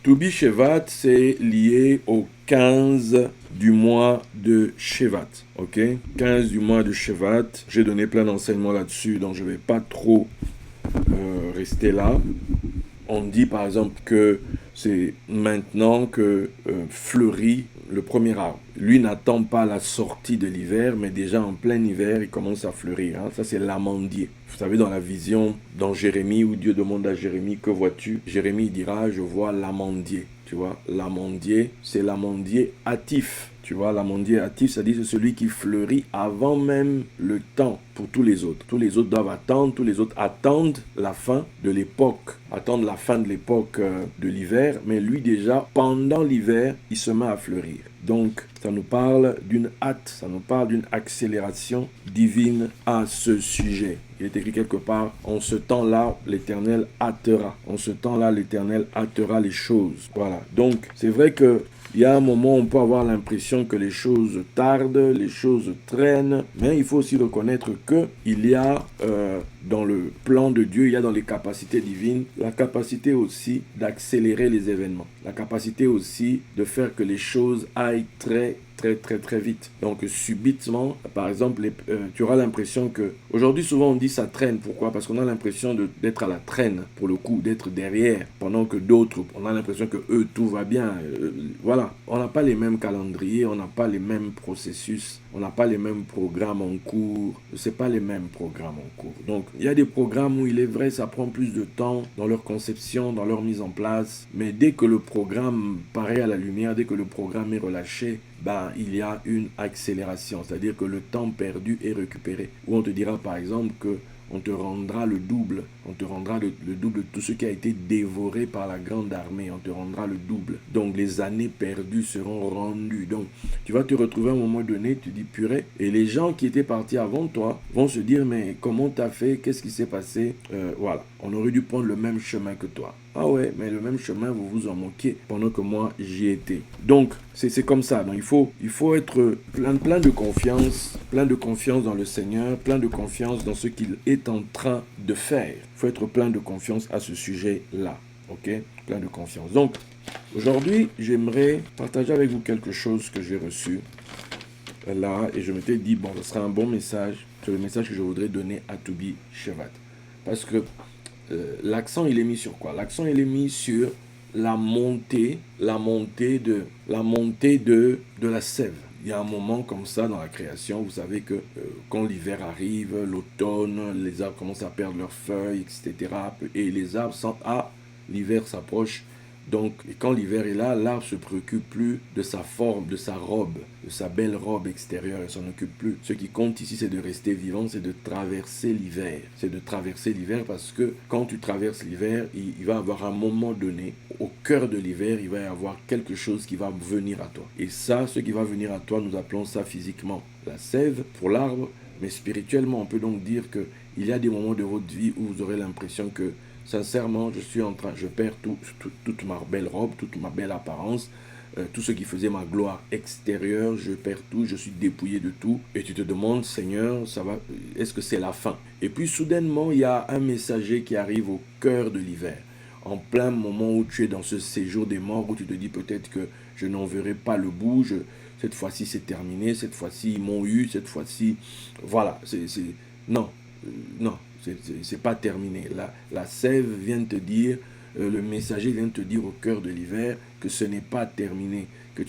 Toubi Shevat, c'est lié au 15 du mois de Shevat. Ok, 15 du mois de Shevat. J'ai donné plein d'enseignements là-dessus, donc je ne vais pas trop rester là. On dit par exemple que c'est maintenant que fleurit le premier arbre. Lui n'attend pas la sortie de l'hiver, mais déjà en plein hiver, il commence à fleurir. Hein. Ça, c'est l'amandier. Vous savez, dans la vision, dans Jérémie, où Dieu demande à Jérémie, que vois-tu? Jérémie dira, je vois l'amandier. Tu vois, l'amandier, c'est l'amandier hâtif. Tu vois, l'amandier hâtif, c'est-à-dire c'est celui qui fleurit avant même le temps pour tous les autres. Tous les autres doivent attendre, tous les autres attendent la fin de l'époque, attendent la fin de l'époque de l'hiver, mais lui déjà, pendant l'hiver, il se met à fleurir. Donc, ça nous parle d'une hâte, ça nous parle d'une accélération divine à ce sujet. Il est écrit quelque part, en ce temps-là, l'Éternel hâtera. En ce temps-là, l'Éternel hâtera les choses. Voilà. Donc, c'est vrai que il y a un moment où on peut avoir l'impression que les choses tardent, les choses traînent, mais il faut aussi reconnaître qu'il y a dans le plan de Dieu, il y a dans les capacités divines, la capacité aussi d'accélérer les événements, la capacité aussi de faire que les choses aillent très vite. Donc subitement, par exemple, tu auras l'impression que, aujourd'hui souvent on dit ça traîne. Pourquoi? Parce qu'on a l'impression d'être à la traîne, pour le coup, d'être derrière, pendant que d'autres, on a l'impression que eux, tout va bien. Voilà, on n'a pas les mêmes calendriers, on n'a pas les mêmes processus, on n'a pas les mêmes programmes en cours, c'est pas les mêmes programmes en cours. Donc il y a des programmes où il est vrai, ça prend plus de temps dans leur conception, dans leur mise en place, mais dès que le programme paraît à la lumière, dès que le programme est relâché, il y a une accélération, c'est-à-dire que le temps perdu est récupéré. Où on te dira par exemple que on te rendra le double, on te rendra le double de tout ce qui a été dévoré par la grande armée, on te rendra le double. Donc les années perdues seront rendues. Donc tu vas te retrouver à un moment donné, tu dis purée, et les gens qui étaient partis avant toi vont se dire mais comment t'as fait, qu'est-ce qui s'est passé, voilà, on aurait dû prendre le même chemin que toi. Ah ouais, mais le même chemin, vous vous en moquez pendant que moi, j'y étais. Donc, c'est comme ça. Donc, il faut être plein de confiance dans le Seigneur, plein de confiance dans ce qu'il est en train de faire. Il faut être plein de confiance à ce sujet-là. Ok? Plein de confiance. Donc, aujourd'hui, j'aimerais partager avec vous quelque chose que j'ai reçu là. Et je m'étais dit, bon, ce sera un bon message. C'est le message que je voudrais donner à Toubi Shevat. Parce que l'accent il est mis sur quoi? L'accent il est mis sur la montée de la sève. Il y a un moment comme ça dans la création, vous savez que quand l'hiver arrive, l'automne, les arbres commencent à perdre leurs feuilles, etc. Et les arbres sentent, ah, l'hiver s'approche. Donc, et quand l'hiver est là, l'arbre ne se préoccupe plus de sa forme, de sa robe, de sa belle robe extérieure, il ne s'en occupe plus. Ce qui compte ici, c'est de rester vivant, c'est de traverser l'hiver. C'est de traverser l'hiver parce que quand tu traverses l'hiver, il va y avoir un moment donné, au cœur de l'hiver, il va y avoir quelque chose qui va venir à toi. Et ça, ce qui va venir à toi, nous appelons ça physiquement la sève pour l'arbre, mais spirituellement, on peut donc dire qu'il y a des moments de votre vie où vous aurez l'impression que sincèrement, je perds toute ma belle robe, toute ma belle apparence, tout ce qui faisait ma gloire extérieure, je perds tout, je suis dépouillé de tout. Et tu te demandes, Seigneur, ça va, est-ce que c'est la fin? Et puis soudainement, il y a un messager qui arrive au cœur de l'hiver, en plein moment où tu es dans ce séjour des morts, où tu te dis peut-être que je n'en verrai pas le bout, cette fois-ci c'est terminé, cette fois-ci ils m'ont eu, cette fois-ci, voilà, non, non. C'est pas terminé. La sève vient te dire, le messager vient te dire au cœur de l'hiver que ce n'est pas terminé, que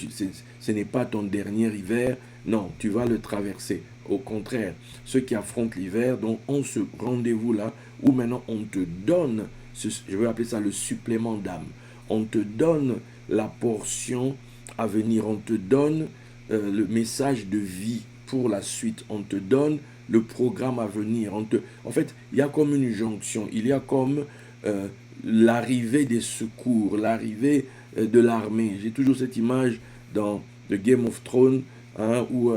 ce n'est pas ton dernier hiver. Non, tu vas le traverser. Au contraire, ceux qui affrontent l'hiver, donc ont ce rendez-vous-là où maintenant on te donne, je vais appeler ça le supplément d'âme. On te donne la portion à venir, on te donne le message de vie pour la suite, on te donne le programme à venir. En fait, il y a comme une jonction, il y a comme l'arrivée des secours, l'arrivée de l'armée. J'ai toujours cette image dans The Game of Thrones, hein, où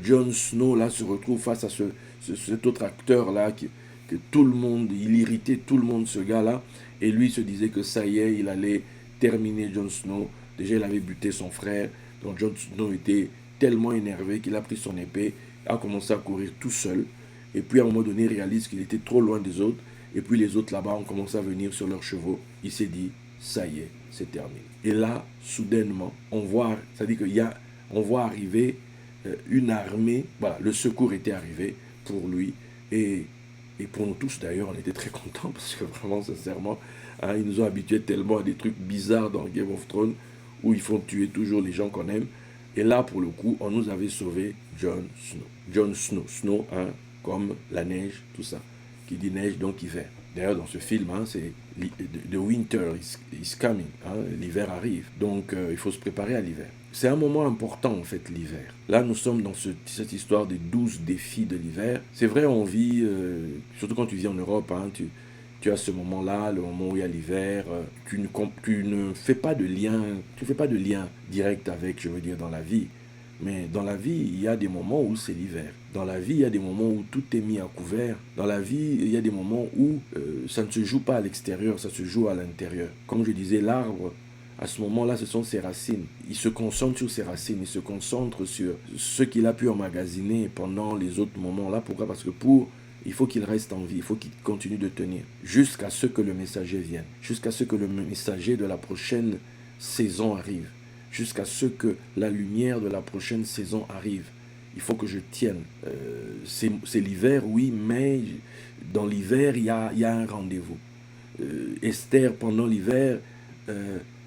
Jon Snow là, se retrouve face à cet autre acteur-là, que tout le monde, il irritait tout le monde, ce gars-là, et lui se disait que ça y est, il allait terminer Jon Snow. Déjà, il avait buté son frère, donc Jon Snow était tellement énervé qu'il a pris son épée, a commencé à courir tout seul, et puis à un moment donné, il réalise qu'il était trop loin des autres, et puis les autres là-bas ont commencé à venir sur leurs chevaux. Il s'est dit, ça y est, c'est terminé. Et là, soudainement, on voit arriver une armée. Voilà, le secours était arrivé pour lui. Et pour nous tous, d'ailleurs, on était très contents parce que vraiment, sincèrement, hein, ils nous ont habitués tellement à des trucs bizarres dans Game of Thrones où ils font tuer toujours les gens qu'on aime. Et là, pour le coup, on nous avait sauvé Jon Snow. Jon Snow, Snow, hein, comme la neige, tout ça. Qui dit neige, donc hiver. D'ailleurs, dans ce film, hein, c'est The Winter is coming. Hein, l'hiver arrive. Donc, il faut se préparer à l'hiver. C'est un moment important, en fait, l'hiver. Là, nous sommes dans cette histoire des 12 défis de l'hiver. C'est vrai, on vit, surtout quand tu vis en Europe, hein, tu as ce moment-là, le moment où il y a l'hiver, tu ne fais pas de lien, direct avec, je veux dire, dans la vie. Mais dans la vie, il y a des moments où c'est l'hiver. Dans la vie, il y a des moments où tout est mis à couvert. Dans la vie, il y a des moments où ça ne se joue pas à l'extérieur, ça se joue à l'intérieur. Comme je disais, l'arbre, à ce moment-là, ce sont ses racines. Il se concentre sur ses racines, il se concentre sur ce qu'il a pu emmagasiner pendant les autres moments. Là, pourquoi? Parce que il faut qu'il reste en vie, il faut qu'il continue de tenir jusqu'à ce que le messager vienne, jusqu'à ce que le messager de la prochaine saison arrive, jusqu'à ce que la lumière de la prochaine saison arrive. Il faut que je tienne. C'est l'hiver, oui, mais dans l'hiver, il y a un rendez-vous. Esther, pendant l'hiver,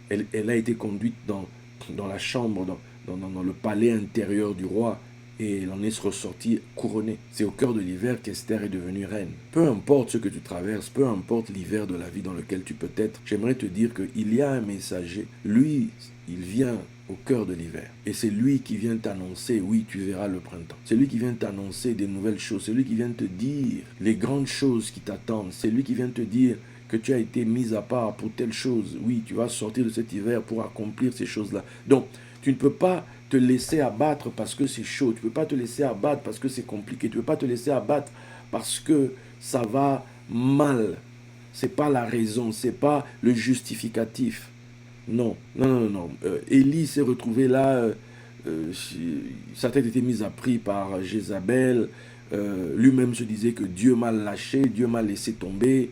elle a été conduite dans la chambre, dans le palais intérieur du roi, et elle en est ressortie couronnée. C'est au cœur de l'hiver qu'Esther est devenue reine. Peu importe ce que tu traverses, peu importe l'hiver de la vie dans lequel tu peux être, j'aimerais te dire qu'il y a un messager. Lui, il vient au cœur de l'hiver. Et c'est lui qui vient t'annoncer, oui, tu verras le printemps. C'est lui qui vient t'annoncer des nouvelles choses. C'est lui qui vient te dire les grandes choses qui t'attendent. C'est lui qui vient te dire que tu as été mis à part pour telle chose. Oui, tu vas sortir de cet hiver pour accomplir ces choses-là. Donc, tu ne peux pas te laisser abattre parce que c'est chaud. Tu ne peux pas te laisser abattre parce que c'est compliqué. Tu ne peux pas te laisser abattre parce que ça va mal. Ce n'est pas la raison, ce n'est pas le justificatif. Non, non, non, non. Élie s'est retrouvé là, sa tête était mise à prix par Jézabel. Lui-même se disait que Dieu m'a lâché, Dieu m'a laissé tomber,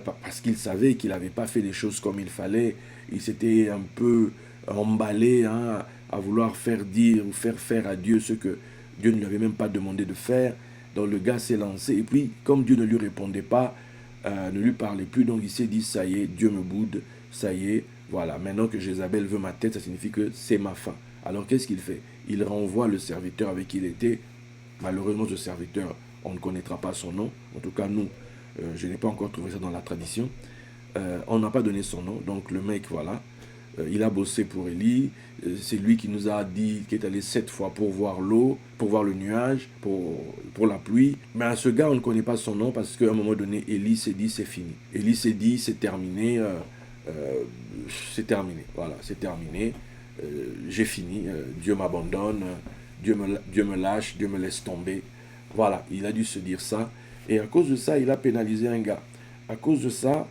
parce qu'il savait qu'il n'avait pas fait les choses comme il fallait. Il s'était un peu emballé, hein, à vouloir faire dire ou faire faire à Dieu ce que Dieu ne lui avait même pas demandé de faire. Donc le gars s'est lancé, et puis comme Dieu ne lui répondait pas, ne lui parlait plus, donc il s'est dit, ça y est, Dieu me boude, ça y est, voilà, maintenant que Jézabel veut ma tête, ça signifie que c'est ma fin. Alors qu'est-ce qu'il fait? Il renvoie le serviteur avec qui il était. Malheureusement, ce serviteur, on ne connaîtra pas son nom. En tout cas, nous, je n'ai pas encore trouvé ça dans la tradition. On n'a pas donné son nom, donc le mec, voilà, il a bossé pour Élie. C'est lui qui nous a dit qu'il est allé 7 fois pour voir l'eau, pour voir le nuage, pour la pluie. Mais à ce gars, on ne connaît pas son nom parce qu'à un moment donné, Élie s'est dit c'est fini. Élie s'est dit c'est terminé, voilà, c'est terminé. J'ai fini, Dieu m'abandonne, Dieu me lâche, Dieu me laisse tomber. Voilà, il a dû se dire ça. Et à cause de ça, il a pénalisé un gars. À cause de ça,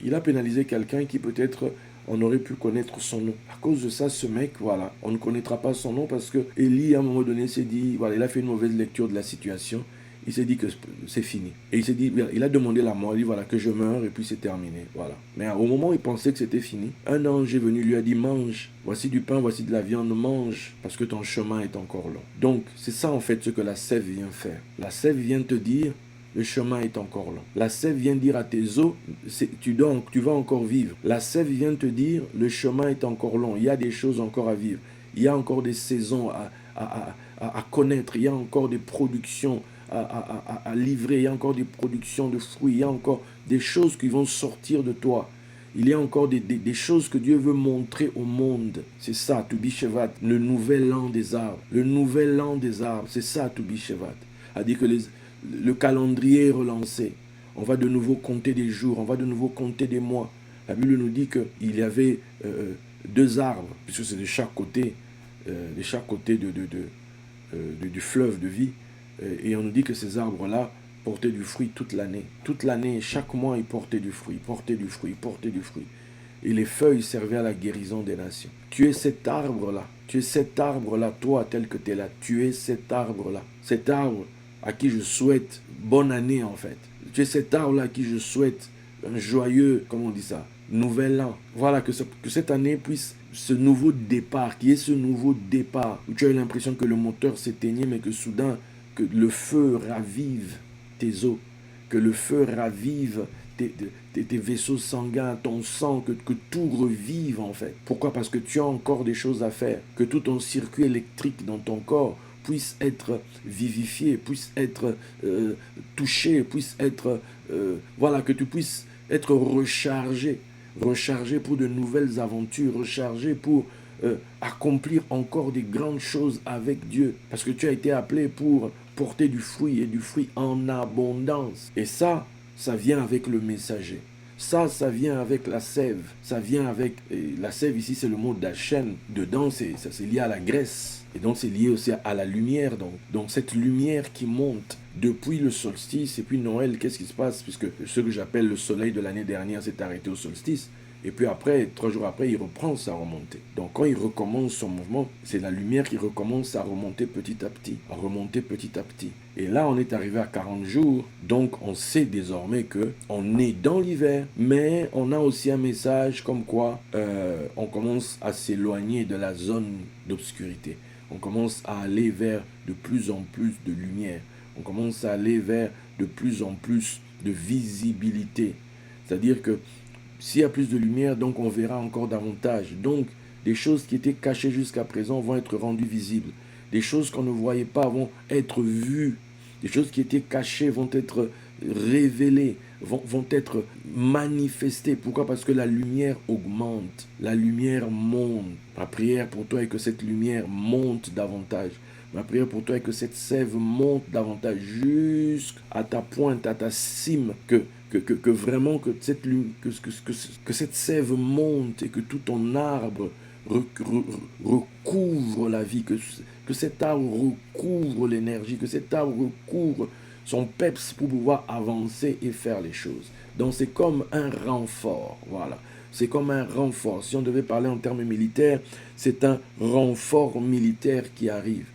il a pénalisé quelqu'un qui peut-être on aurait pu connaître son nom. À cause de ça, ce mec, voilà, on ne connaîtra pas son nom parce que Élie, à un moment donné, s'est dit, voilà, il a fait une mauvaise lecture de la situation. Il s'est dit que c'est fini. Et il s'est dit, il a demandé la mort, il dit, voilà, que je meure et puis c'est terminé. Voilà. Mais au moment où il pensait que c'était fini, un ange est venu, lui a dit, mange, voici du pain, voici de la viande, mange, parce que ton chemin est encore long. Donc, c'est ça en fait ce que la sève vient faire. La sève vient te dire, le chemin est encore long. La sève vient dire à tes os, tu vas encore vivre. La sève vient te dire, le chemin est encore long. Il y a des choses encore à vivre. Il y a encore des saisons à connaître. Il y a encore des productions à livrer. Il y a encore des productions de fruits. Il y a encore des choses qui vont sortir de toi. Il y a encore des choses que Dieu veut montrer au monde. C'est ça, To Be Shevat, le nouvel an des arbres. Le nouvel an des arbres, c'est ça, To Be Shevat. C'est-à-dire que le calendrier est relancé. On va de nouveau compter des jours, on va de nouveau compter des mois. La Bible nous dit qu'il y avait 2 arbres, puisque c'est de chaque côté du fleuve de vie. Et on nous dit que ces arbres-là portaient du fruit toute l'année. Toute l'année, chaque mois, ils portaient du fruit, portaient du fruit, portaient du fruit. Et les feuilles servaient à la guérison des nations. Tu es cet arbre-là. Tu es cet arbre-là, toi, tel que tu es là. Tu es cet arbre-là. Cet arbre à qui je souhaite bonne année, en fait. Tu es cet arbre-là à qui je souhaite un joyeux, comment on dit ça, nouvel an. Voilà, que cette année puisse, ce nouveau départ, qui est ce nouveau départ, où tu as eu l'impression que le moteur s'éteignait, mais que soudain, que le feu ravive tes os, que le feu ravive tes vaisseaux sanguins, ton sang, que tout revive en fait. Pourquoi? Parce que tu as encore des choses à faire, que tout ton circuit électrique dans ton corps puisse être vivifié, puisse être touché, puisse être, voilà, que tu puisses être rechargé pour de nouvelles aventures, rechargé pour accomplir encore des grandes choses avec Dieu. Parce que tu as été appelé pour porter du fruit et du fruit en abondance. Et ça vient avec le messager. Ça vient avec la sève. Ça vient avec... la sève ici, c'est le mot d'Hachem. Dedans, c'est lié à la graisse. Et donc, c'est lié aussi à la lumière. Donc, cette lumière qui monte depuis le solstice. Et puis Noël, qu'est-ce qui se passe? Puisque ce que j'appelle le soleil de l'année dernière s'est arrêté au solstice. Et puis après, 3 jours après, il reprend sa remontée. Donc quand il recommence son mouvement, c'est la lumière qui recommence à remonter petit à petit. À remonter petit à petit. Et là, on est arrivé à 40 jours. Donc on sait désormais qu'on est dans l'hiver. Mais on a aussi un message comme quoi on commence à s'éloigner de la zone d'obscurité. On commence à aller vers de plus en plus de lumière. On commence à aller vers de plus en plus de visibilité. C'est-à-dire que s'il y a plus de lumière, donc on verra encore davantage. Donc, des choses qui étaient cachées jusqu'à présent vont être rendues visibles. Des choses qu'on ne voyait pas vont être vues. Des choses qui étaient cachées vont être révélées, vont être manifestées. Pourquoi? Parce que la lumière augmente, la lumière monte. Ma prière pour toi est que cette lumière monte davantage. Ma prière pour toi est que cette sève monte davantage jusqu'à ta pointe, à ta cime, que vraiment que cette sève monte et que tout ton arbre recouvre la vie, que cet arbre recouvre l'énergie, que cet arbre recouvre son peps pour pouvoir avancer et faire les choses. Donc c'est comme un renfort, voilà. C'est comme un renfort. Si on devait parler en termes militaires, c'est un renfort militaire qui arrive.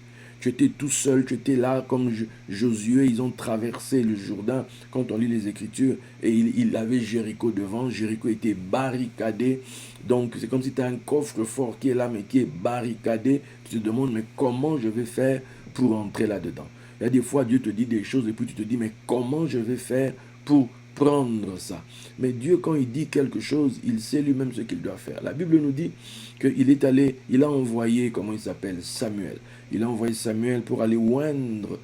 Tu étais tout seul, tu étais là comme Josué, ils ont traversé le Jourdain quand on lit les Écritures et il avait Jéricho devant, Jéricho était barricadé, donc c'est comme si tu as un coffre-fort qui est là mais qui est barricadé, tu te demandes mais comment je vais faire pour entrer là-dedans. Il y a des fois Dieu te dit des choses et puis tu te dis mais comment je vais faire pour prendre ça. Mais Dieu, quand il dit quelque chose, il sait lui-même ce qu'il doit faire. La Bible nous dit qu'il est allé, il a envoyé, comment il s'appelle, Samuel. Il a envoyé Samuel pour aller oindre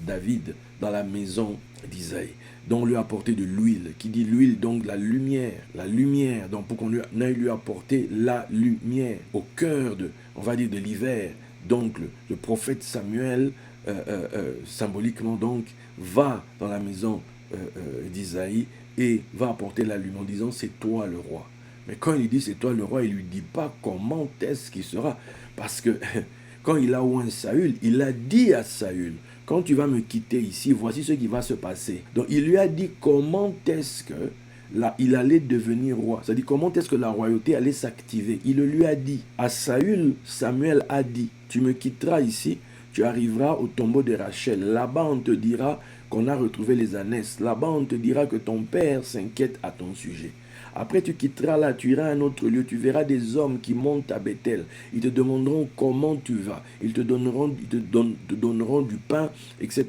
David dans la maison d'Isaïe. Donc on lui a apporté de l'huile, qui dit l'huile, donc la lumière, donc pour qu'on aille lui apporter la lumière au cœur on va dire de l'hiver. Donc le prophète Samuel, symboliquement donc, va dans la maison d'Isaïe et va apporter la lumière en disant c'est toi le roi. Mais quand il dit c'est toi le roi, il ne lui dit pas comment est-ce qu'il sera. Parce que quand il a oint Saül, il a dit à Saül, quand tu vas me quitter ici, voici ce qui va se passer. Donc il lui a dit comment est-ce que là, il allait devenir roi. C'est-à-dire comment est-ce que la royauté allait s'activer. Il le lui a dit. À Saül, Samuel a dit, tu me quitteras ici, tu arriveras au tombeau de Rachel. Là-bas, on te dira qu'on a retrouvé les ânesses. Là-bas, on te dira que ton père s'inquiète à ton sujet. Après, tu quitteras là, tu iras à un autre lieu, tu verras des hommes qui montent à Bethel. Ils te demanderont comment tu vas. Ils te donneront du pain, etc.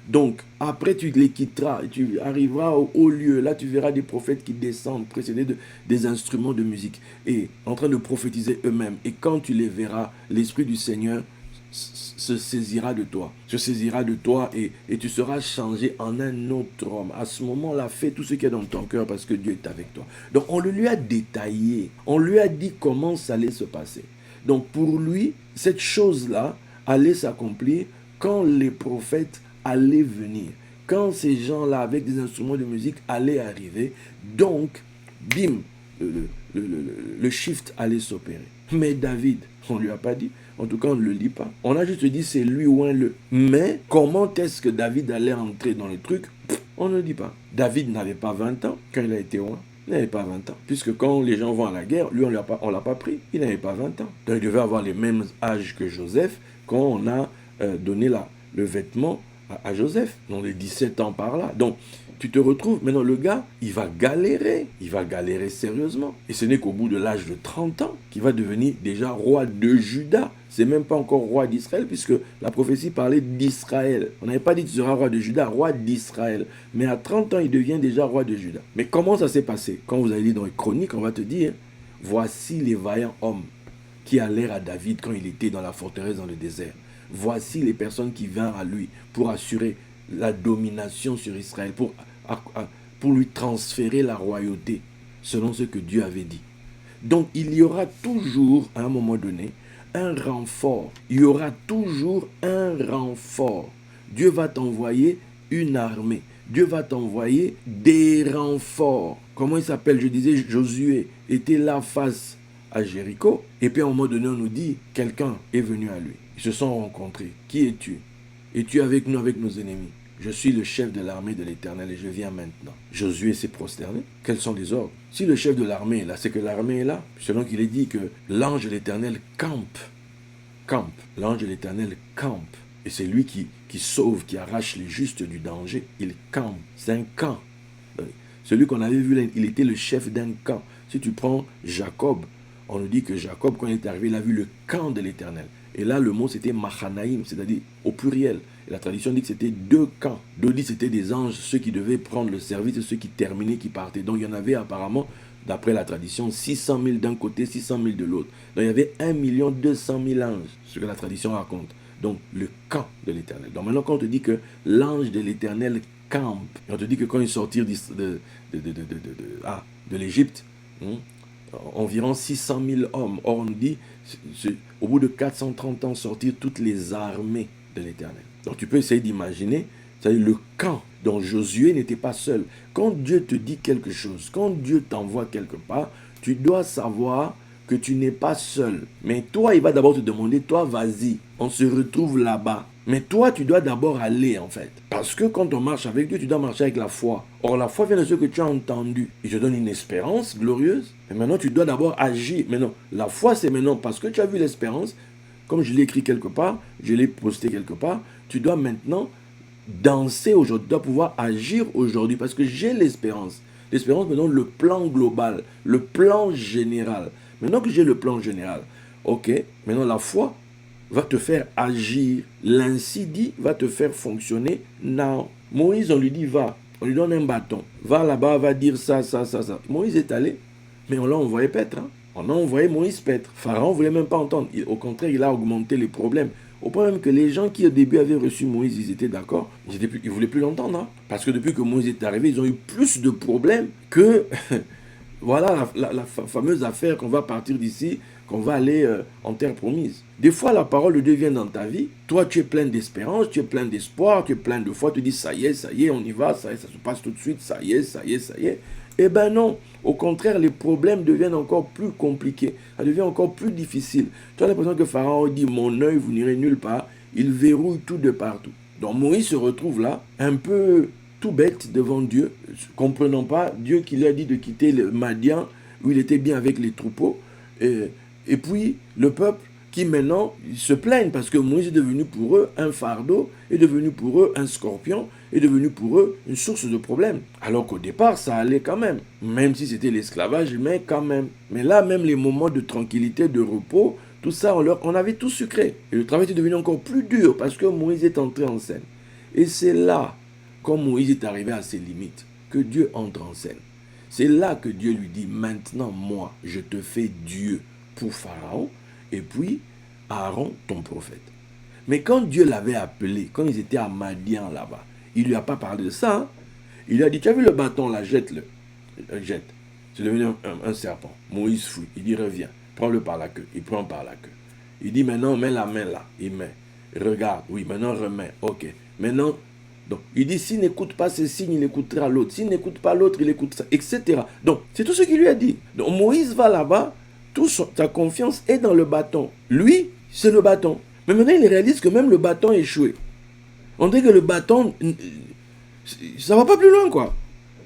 Donc, après, tu les quitteras et tu arriveras au haut lieu. Là, tu verras des prophètes qui descendent, précédés des instruments de musique et en train de prophétiser eux-mêmes. Et quand tu les verras, l'Esprit du Seigneur se saisira de toi et tu seras changé en un autre homme. À ce moment-là, fais tout ce qui est dans ton cœur parce que Dieu est avec toi. Donc on le lui a détaillé, on lui a dit comment ça allait se passer. Donc pour lui, cette chose-là allait s'accomplir quand les prophètes allaient venir, quand ces gens-là avec des instruments de musique allaient arriver. Donc, bim, le shift allait s'opérer. Mais David, on ne lui a pas dit. En tout cas, on ne le lit pas. On a juste dit c'est lui ou un le. Mais comment est-ce que David allait entrer dans le truc? On ne dit pas. David n'avait pas 20 ans quand il a été roi. Il n'avait pas 20 ans. Puisque quand les gens vont à la guerre, lui, on ne l'a pas pris. Il n'avait pas 20 ans. Donc il devait avoir les mêmes âges que Joseph quand on a donné le vêtement à Joseph, dans les 17 ans par là. Donc, tu te retrouves, maintenant le gars, il va galérer sérieusement. Et ce n'est qu'au bout de l'âge de 30 ans qu'il va devenir déjà roi de Juda. C'est même pas encore roi d'Israël, puisque la prophétie parlait d'Israël. On n'avait pas dit que tu seras roi de Juda, roi d'Israël. Mais à 30 ans, il devient déjà roi de Juda. Mais comment ça s'est passé? Quand vous allez lire dans les chroniques, on va te dire, voici les vaillants hommes qui allèrent à David quand il était dans la forteresse dans le désert. Voici les personnes qui vinrent à lui pour assurer la domination sur Israël, pour lui transférer la royauté, selon ce que Dieu avait dit. Donc il y aura toujours, à un moment donné, un renfort. Il y aura toujours un renfort. Dieu va t'envoyer une armée. Dieu va t'envoyer des renforts. Comment il s'appelle? Je disais, Josué était là face à Jéricho. Et puis à un moment donné, on nous dit, quelqu'un est venu à lui. Ils se sont rencontrés. Qui es-tu? Es-tu avec nous, avec nos ennemis? Je suis le chef de l'armée de l'Éternel et je viens maintenant. Josué s'est prosterné. Quels sont les ordres? Si le chef de l'armée est là, c'est que l'armée est là. Selon qu'il est dit que l'ange de l'Éternel campe. L'ange de l'Éternel campe. Et c'est lui qui sauve, qui arrache les justes du danger. Il campe. C'est un camp. Celui qu'on avait vu, il était le chef d'un camp. Si tu prends Jacob, on nous dit que Jacob, quand il est arrivé, il a vu le camp de l'Éternel. Et là, le mot, c'était Machanaïm, c'est-à-dire au pluriel. Et la tradition dit que c'était deux camps. D'autres disent que c'était des anges, ceux qui devaient prendre le service et ceux qui terminaient, qui partaient. Donc, il y en avait apparemment, d'après la tradition, 600 000 d'un côté, 600 000 de l'autre. Donc, il y avait 1 200 000 anges, ce que la tradition raconte. Donc, le camp de l'Éternel. Donc, maintenant, quand on te dit que l'ange de l'Éternel campe, et on te dit que quand ils sortirent de l'Égypte, environ 600 000 hommes. Or, on nous dit, au bout de 430 ans, sortir toutes les armées de l'Éternel. Donc, tu peux essayer d'imaginer, c'est-à-dire le camp dont Josué n'était pas seul. Quand Dieu te dit quelque chose, quand Dieu t'envoie quelque part, tu dois savoir que tu n'es pas seul. Mais toi, il va d'abord te demander, toi, vas-y, on se retrouve là-bas. Mais toi, tu dois d'abord aller, en fait. Parce que quand on marche avec Dieu, tu dois marcher avec la foi. Or, la foi vient de ce que tu as entendu. Il te donne une espérance glorieuse. Et maintenant, tu dois d'abord agir. Maintenant, la foi, c'est maintenant, parce que tu as vu l'espérance, comme je l'ai écrit quelque part, je l'ai posté quelque part, tu dois maintenant danser aujourd'hui, tu dois pouvoir agir aujourd'hui, parce que j'ai l'espérance. L'espérance, maintenant, le plan global, le plan général. Maintenant que j'ai le plan général, ok, maintenant la foi va te faire agir. L'ainsi dit va te faire fonctionner now. Moïse, on lui dit va, on lui donne un bâton. Va là-bas, va dire ça. Moïse est allé, mais on l'a envoyé paître. On a envoyé Moïse paître. Pharaon ne voulait même pas entendre. Au contraire, il a augmenté les problèmes. Au point même que les gens qui au début avaient reçu Moïse, ils étaient d'accord. Ils ne voulaient plus l'entendre. Parce que depuis que Moïse est arrivé, ils ont eu plus de problèmes que... Voilà la fameuse affaire qu'on va partir d'ici, qu'on va aller en terre promise. Des fois, la parole de Dieu vient dans ta vie. Toi, tu es plein d'espérance, tu es plein d'espoir, tu es plein de foi. Tu dis, ça y est, on y va, ça se passe tout de suite, ça y est. Eh bien non, au contraire, les problèmes deviennent encore plus compliqués. Ça devient encore plus difficile. Tu as l'impression que Pharaon dit, mon œil, vous n'irez nulle part. Il verrouille tout de partout. Donc Moïse se retrouve là, un peu... tout bête devant Dieu, comprenant pas Dieu qui lui a dit de quitter le Madian où il était bien avec les troupeaux, et puis le peuple qui maintenant se plaignent parce que Moïse est devenu pour eux un fardeau, est devenu pour eux un scorpion, est devenu pour eux une source de problèmes. Alors qu'au départ ça allait quand même si c'était l'esclavage, mais quand même. Mais là même les moments de tranquillité, de repos, tout ça on avait tout sucré. Et le travail est devenu encore plus dur parce que Moïse est entré en scène. Et c'est là, quand Moïse est arrivé à ses limites, que Dieu entre en scène. C'est là que Dieu lui dit, maintenant moi, je te fais Dieu pour Pharaon, et puis Aaron, ton prophète. Mais quand Dieu l'avait appelé, quand ils étaient à Madian là-bas, il ne lui a pas parlé de ça. Il lui a dit, tu as vu le bâton là, jette-le. Jette. C'est devenu un serpent. Moïse fuit. Il dit, reviens, prends-le par la queue. Il prend par la queue. Il dit, maintenant, mets la main là. Il met. Regarde, oui, maintenant remets. Ok. Maintenant, donc, il dit, s'il n'écoute pas ces signes, il écoutera l'autre. S'il n'écoute pas l'autre, il écoute ça, etc. Donc, c'est tout ce qu'il lui a dit. Donc, Moïse va là-bas, ta confiance est dans le bâton. Lui, c'est le bâton. Mais maintenant, il réalise que même le bâton est échoué. On dirait que le bâton, ça va pas plus loin, quoi.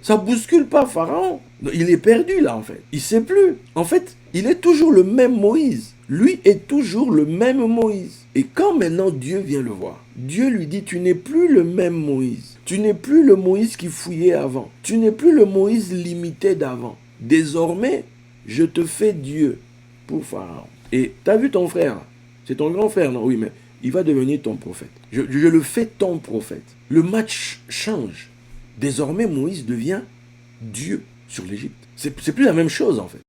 Ça bouscule pas Pharaon. Il est perdu là en fait. Il sait plus. En fait, il est toujours le même Moïse. Lui est toujours le même Moïse. Et quand maintenant Dieu vient le voir, Dieu lui dit, tu n'es plus le même Moïse. Tu n'es plus le Moïse qui fouillait avant. Tu n'es plus le Moïse limité d'avant. Désormais, je te fais Dieu pour Pharaon. Et tu as vu ton frère, c'est ton grand frère, non? Oui, mais il va devenir ton prophète. Je le fais ton prophète. Le match change. Désormais, Moïse devient Dieu sur l'Égypte. C'est plus la même chose en fait.